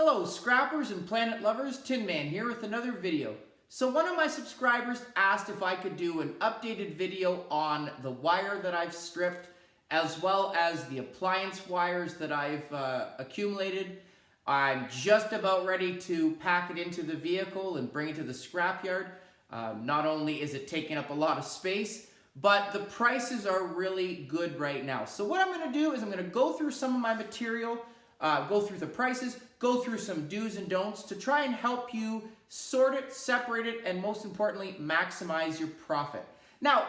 Hello scrappers and planet lovers, Tin Man here with another video. So one of my subscribers asked if I could do an updated video on the wire that I've stripped as well as the appliance wires that I've accumulated. I'm just about ready to pack it into the vehicle and bring it to the scrapyard. Not only is it taking up a lot of space, but the prices are really good right now. So what I'm going to do is I'm going to go through some of my material, go through the prices, go through some do's and don'ts to try and help you sort it, separate it, and most importantly, maximize your profit. Now,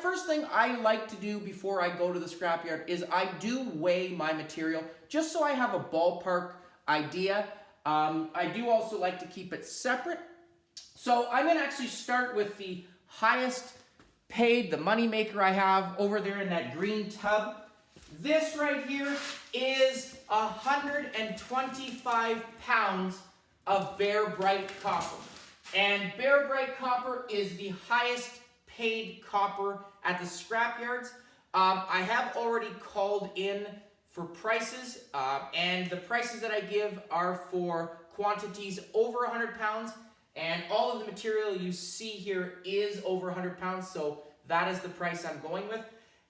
first thing I like to do before I go to the scrapyard is I do weigh my material just so I have a ballpark idea. I do also like to keep it separate. So I'm going to actually start with the highest paid, the money maker I have over there in that green tub. This right here is 125 pounds of bare bright copper. And bare bright copper is the highest paid copper at the scrapyards. I have already called in for prices, and the prices that I give are for quantities over 100 pounds, and all of the material you see here is over 100 pounds, so that is the price I'm going with.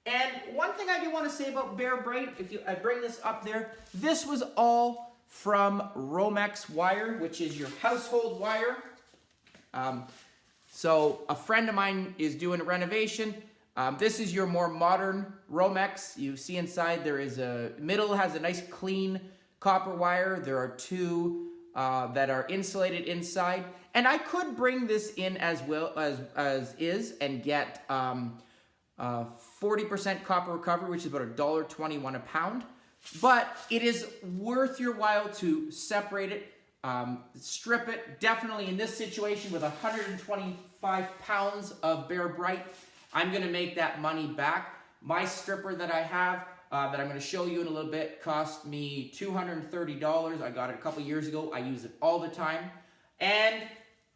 And one thing I do want to say about bare bright, I bring this up there, this was all from Romex wire, which is your household wire. So a friend of mine is doing a renovation. This is your more modern Romex. You see inside there is middle has a nice clean copper wire. There are two that are insulated inside. And I could bring this in as well as is and get 40% copper recovery, which is about $1.21 a pound. But it is worth your while to separate it, strip it. Definitely in this situation with 125 pounds of bare bright, I'm going to make that money back. My stripper that I have, that I'm going to show you in a little bit, cost me $230. I got it a couple years ago. I use it all the time. And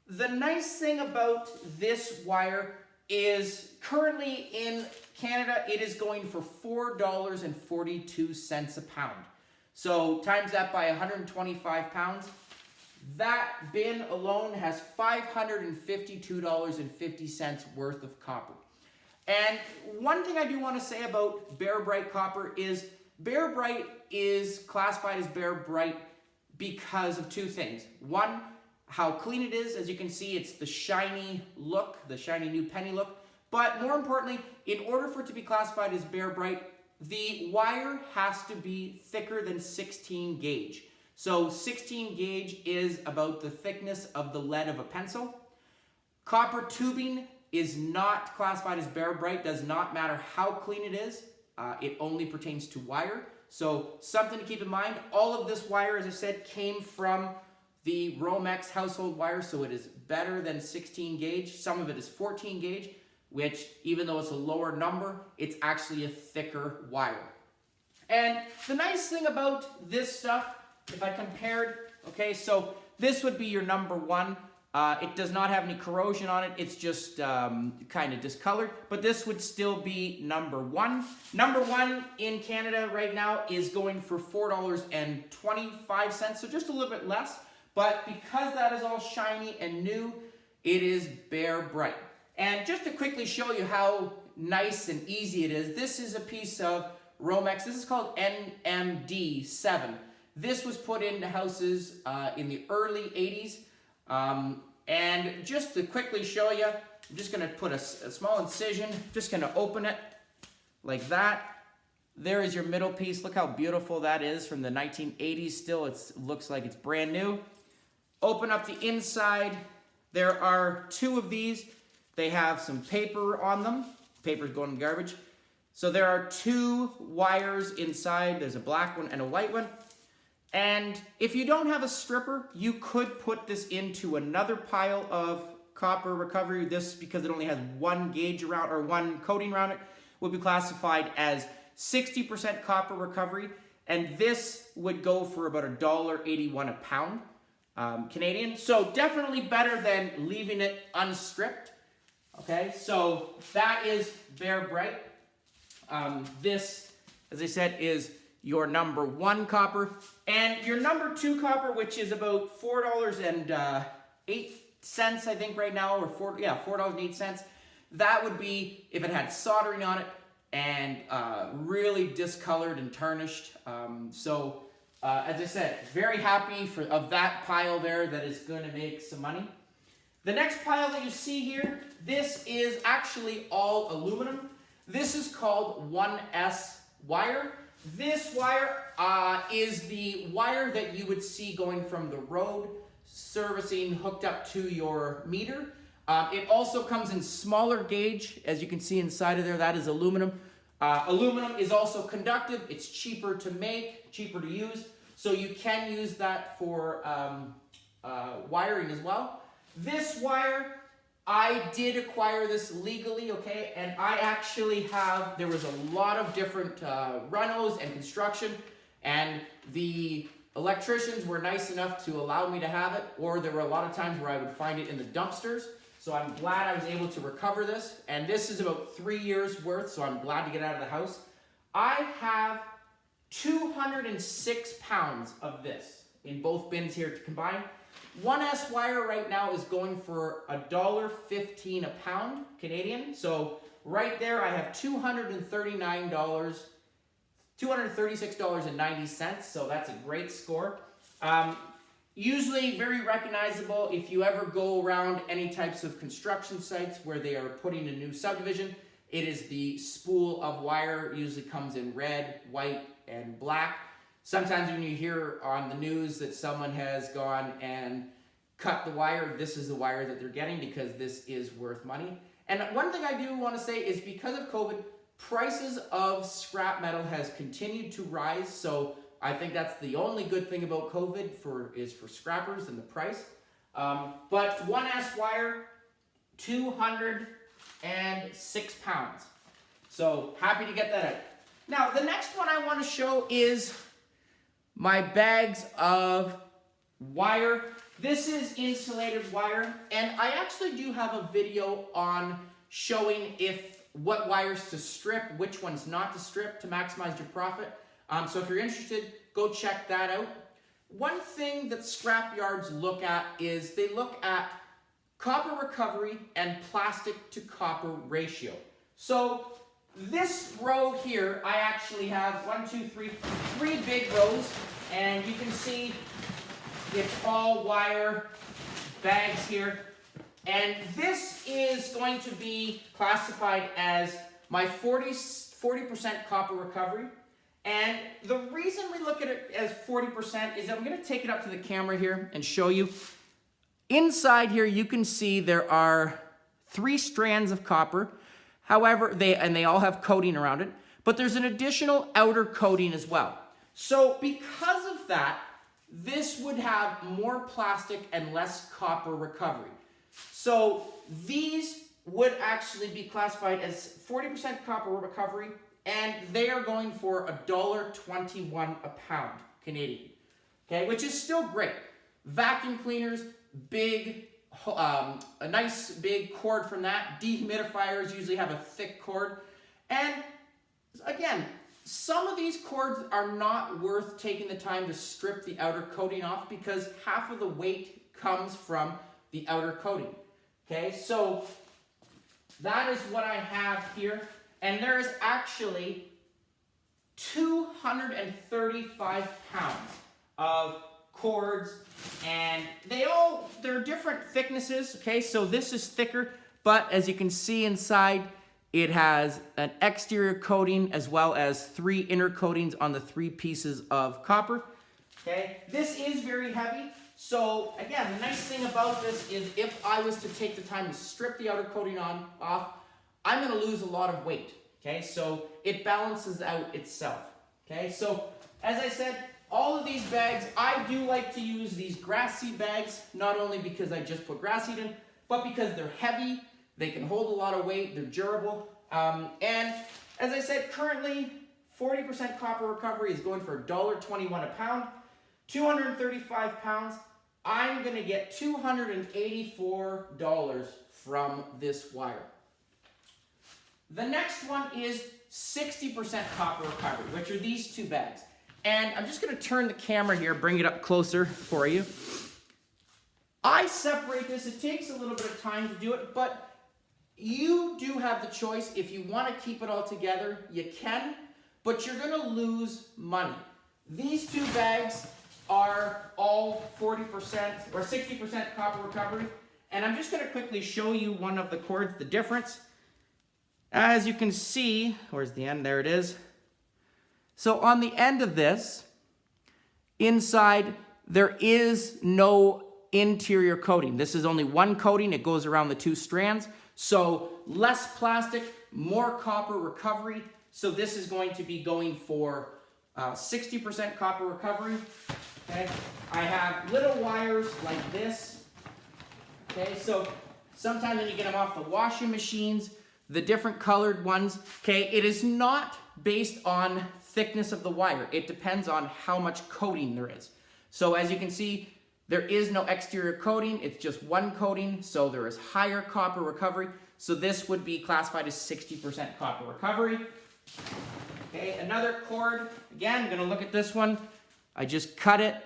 the nice thing about this wire is currently in Canada, it is going for $4.42 a pound. So times that by 125 pounds, that bin alone has $552.50 worth of copper. And one thing I do want to say about bare bright copper is bare bright is classified as bare bright because of two things. One, how clean it is. As you can see, it's the shiny look, the shiny new penny look. But more importantly, in order for it to be classified as bare bright, the wire has to be thicker than 16 gauge. So 16 gauge is about the thickness of the lead of a pencil. Copper tubing is not classified as bare bright, does not matter how clean it is. It only pertains to wire. So something to keep in mind, all of this wire, as I said, came from the Romex household wire, so it is better than 16 gauge. Some of it is 14 gauge, which even though it's a lower number, it's actually a thicker wire. And the nice thing about this stuff, if I compared, okay, so this would be your number one. It does not have any corrosion on it. It's just kind of discolored, but this would still be number one. Number one in Canada right now is going for $4.25, so just a little bit less. But because that is all shiny and new, it is bare bright. And just to quickly show you how nice and easy it is, this is a piece of Romex. This is called NMD7. This was put into houses in the early 80s. And just to quickly show you, I'm just going to put a small incision, just going to open it like that. There is your middle piece. Look how beautiful that is from the 1980s still. It looks like it's brand new. Open up the inside. There are two of these. They have some paper on them. Paper's going in the garbage. So there are two wires inside. There's a black one and a white one. And if you don't have a stripper, you could put this into another pile of copper recovery. This, because it only has one gauge around or one coating around it, would be classified as 60% copper recovery. And this would go for about $1.81 a pound Canadian. So definitely better than leaving it unstripped. Okay, so that is bare bright. This, as I said, is your number 1 copper. And your number 2 copper, which is about $4.08, I think right now, or $4.08. That would be if it had soldering on it and really discolored and tarnished. As I said, very happy of that pile there that is going to make some money. The next pile that you see here, this is actually all aluminum. This is called 1S wire. This wire is the wire that you would see going from the road, servicing, hooked up to your meter. It also comes in smaller gauge, as you can see inside of there, that is aluminum. Aluminum is also conductive. It's cheaper to make, cheaper to use, so you can use that for wiring as well. This wire, I did acquire this legally, okay, and I actually have, there was a lot of different runos and construction, and the electricians were nice enough to allow me to have it, or there were a lot of times where I would find it in the dumpsters. So I'm glad I was able to recover this, and this is about 3 years worth, so I'm glad to get out of the house. I have 206 pounds of this in both bins here to combine. 1S wire right now is going for $1.15 a pound Canadian. So right there I have $236.90, so that's a great score. Usually very recognizable if you ever go around any types of construction sites where they are putting a new subdivision. It is the spool of wire, usually comes in red, white, and black. Sometimes when you hear on the news that someone has gone and cut the wire, this is the wire that they're getting because this is worth money. And one thing I do want to say is because of COVID, prices of scrap metal has continued to rise, so I think that's the only good thing about COVID is for scrappers and the price. But 1S wire, 206 pounds. So happy to get that out. Now the next one I want to show is my bags of wire. This is insulated wire, and I actually do have a video on showing what wires to strip, which ones not to strip to maximize your profit. So if you're interested, go check that out. One thing that scrap yards look at is they look at copper recovery and plastic to copper ratio. So this row here, I actually have three big rows, and you can see it's all wire bags here. And this is going to be classified as my 40% copper recovery. And the reason we look at it as 40% is I'm going to take it up to the camera here and show you. Inside here, you can see there are 3 strands of copper. However, they all have coating around it, but there's an additional outer coating as well. So because of that, this would have more plastic and less copper recovery. So these would actually be classified as 40% copper recovery, and they are going for $1.21 a pound Canadian, okay, which is still great. Vacuum cleaners, big, a nice big cord from that. Dehumidifiers usually have a thick cord, and again, some of these cords are not worth taking the time to strip the outer coating off because half of the weight comes from the outer coating. Okay, so that is what I have here. And there is actually 235 pounds of cords, and they're different thicknesses, okay? So this is thicker, but as you can see inside, it has an exterior coating as well as 3 inner coatings on the 3 pieces of copper, okay? This is very heavy. So again, the nice thing about this is if I was to take the time to strip the outer coating off, I'm going to lose a lot of weight, okay? So it balances out itself, okay? So as I said, all of these bags, I do like to use these grass seed bags, not only because I just put grass seed in, but because they're heavy, they can hold a lot of weight, they're durable, and as I said, currently 40% copper recovery is going for $1.21 a pound, 235 pounds, I'm going to get $284 from this wire. The next one is 60% copper recovery, which are these 2 bags. And I'm just going to turn the camera here, bring it up closer for you. I separate this. It takes a little bit of time to do it, but you do have the choice. If you want to keep it all together, you can, but you're going to lose money. These two bags are all 40% or 60% copper recovery. And I'm just going to quickly show you one of the cords, the difference. As you can see, where's the end? There it is. So on the end of this, inside, there is no interior coating. This is only one coating. It goes around the two strands. So less plastic, more copper recovery. So this is going to be going for 60% copper recovery. Okay, I have little wires like this. Okay, so sometimes when you get them off the washing machines, the different colored ones, okay, it is not based on thickness of the wire. It depends on how much coating there is. So as you can see, there is no exterior coating. It's just one coating, so there is higher copper recovery. So this would be classified as 60% copper recovery. Okay, another cord. Again, I'm gonna look at this one. I just cut it.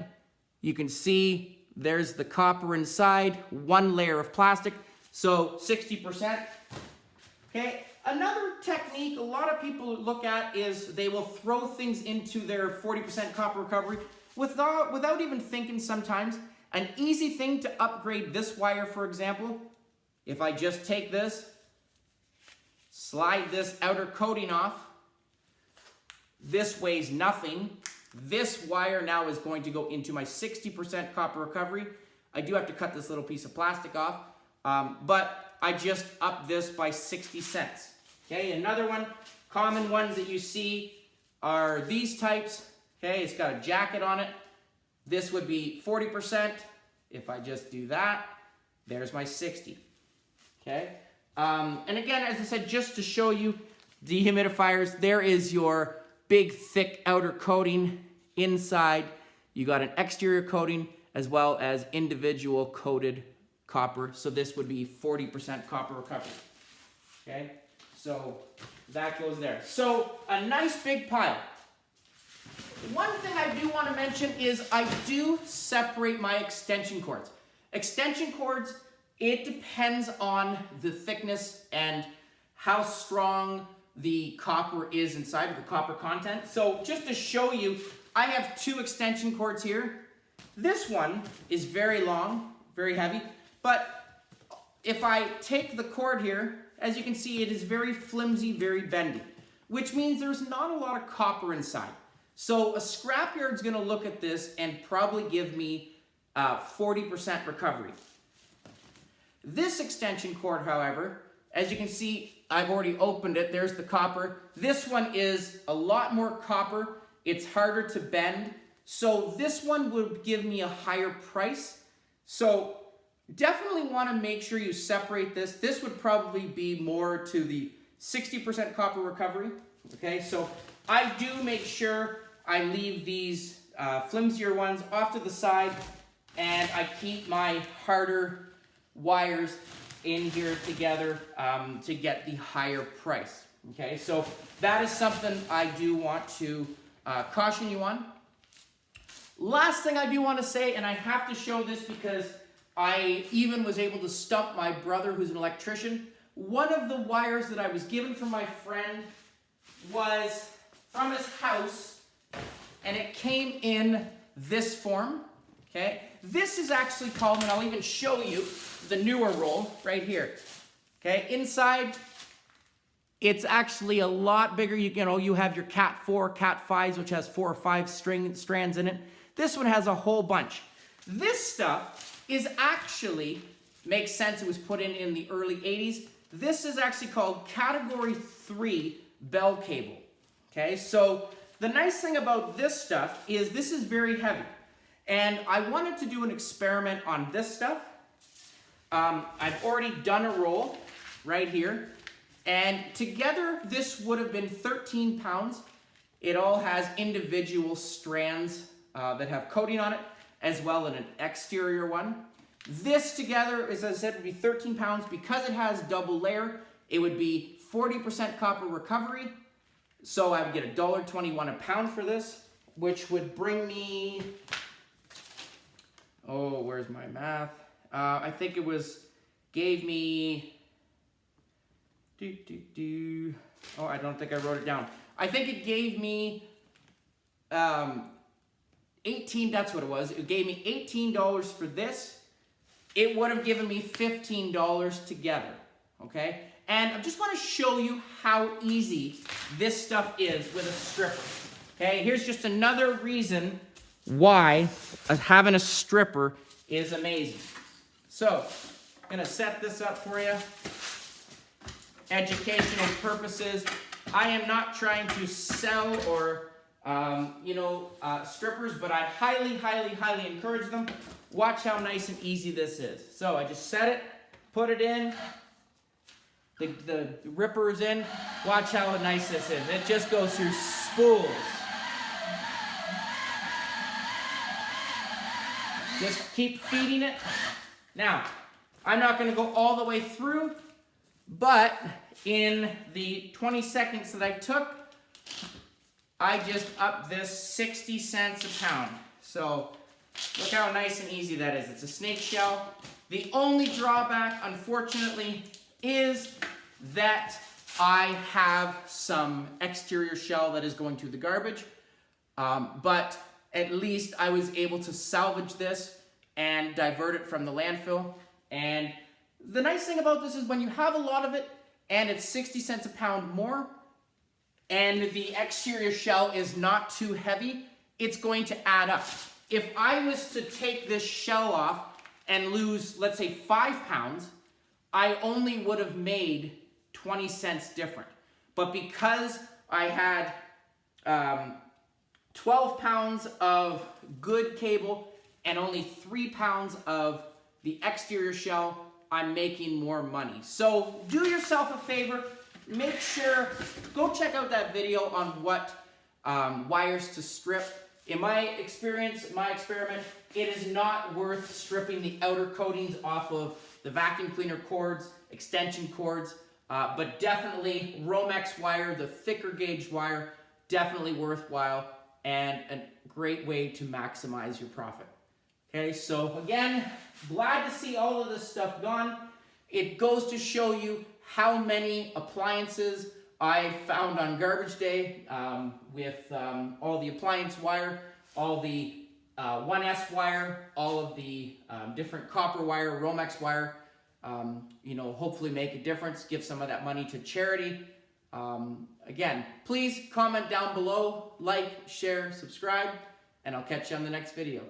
You can see there's the copper inside, one layer of plastic, so 60%. Okay, another technique a lot of people look at is they will throw things into their 40% copper recovery without even thinking sometimes. An easy thing to upgrade this wire, for example, if I just take this, slide this outer coating off, this weighs nothing. This wire now is going to go into my 60% copper recovery. I do have to cut this little piece of plastic off, but I just upped this by 60 cents. Okay, another one, common ones that you see are these types. Okay, it's got a jacket on it. This would be 40%. If I just do that, there's my 60. Okay, and again, as I said, just to show you dehumidifiers, there is your big thick outer coating. Inside you got an exterior coating as well as individual coated copper. So this would be 40% copper recovery. Okay, so that goes there. So a nice big pile. One thing I do want to mention is I do separate my extension cords. Extension cords, it depends on the thickness and how strong the copper is inside of the copper content. So just to show you, I have two extension cords here. This one is very long, very heavy, but if I take the cord here, as you can see, it is very flimsy, very bendy, which means there's not a lot of copper inside. So a scrapyard's gonna look at this and probably give me 40% recovery. This extension cord, however, as you can see, I've already opened it. There's the copper. This one is a lot more copper. It's harder to bend. So this one would give me a higher price. So definitely want to make sure you separate this. This would probably be more to the 60% copper recovery. Okay, so I do make sure I leave these flimsier ones off to the side, and I keep my harder wires in here together to get the higher price. Okay, so that is something I do want to caution you on. Last thing I do want to say, and I have to show this because I even was able to stump my brother who's an electrician. One of the wires that I was given from my friend was from his house, and it came in this form. Okay, this is actually called, and I'll even show you the newer roll right here. Okay, inside it's actually a lot bigger. You know, you have your Cat 4, Cat 5s, which has 4 or 5 strands in it. This one has a whole bunch. This stuff is actually, makes sense, it was put in the early 80s. This is actually called Category 3 bell cable. Okay, so the nice thing about this stuff is this is very heavy. And I wanted to do an experiment on this stuff. I've already done a roll right here. And together, this would have been 13 pounds. It all has individual strands that have coating on it, as well as an exterior one. This together, as I said, would be 13 pounds. Because it has double layer, it would be 40% copper recovery. So I would get $1.21 a pound for this. which would bring me, oh, where's my math? I think it gave me, oh, I don't think I wrote it down. I think it gave me 18, that's what it was. It gave me $18 for this. It would have given me $15 together, okay? And I just want to show you how easy this stuff is with a stripper, okay? Here's just another reason why having a stripper is amazing. So, I'm going to set this up for you. Educational purposes. I am not trying to sell or, strippers, but I highly, highly, highly encourage them. Watch how nice and easy this is. So I just set it, put it in, the ripper is in. Watch how nice this is. It just goes through spools. Just keep feeding it. Now, I'm not going to go all the way through, but in the 20 seconds that I took, I just upped this 60 cents a pound. So look how nice and easy that is. It's a snake shell. The only drawback, unfortunately, is that I have some exterior shell that is going to the garbage. But at least I was able to salvage this and divert it from the landfill. And the nice thing about this is when you have a lot of it and it's 60 cents a pound more, and the exterior shell is not too heavy, it's going to add up. If I was to take this shell off and lose, let's say 5 pounds, I only would have made 20 cents different. But because I had 12 pounds of good cable and only 3 pounds of the exterior shell, I'm making more money. So do yourself a favor. Make sure, go check out that video on what wires to strip. In my experience, my experiment, it is not worth stripping the outer coatings off of the vacuum cleaner cords, extension cords, but definitely Romex wire, the thicker gauge wire, definitely worthwhile and a great way to maximize your profit. Okay, so again, glad to see all of this stuff gone. It goes to show you how many appliances I found on garbage day with all the appliance wire, all the 1S wire, all of the different copper wire, Romex wire, hopefully make a difference, give some of that money to charity. Again, please comment down below, like, share, subscribe, and I'll catch you on the next video.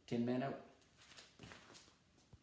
Tin Man out.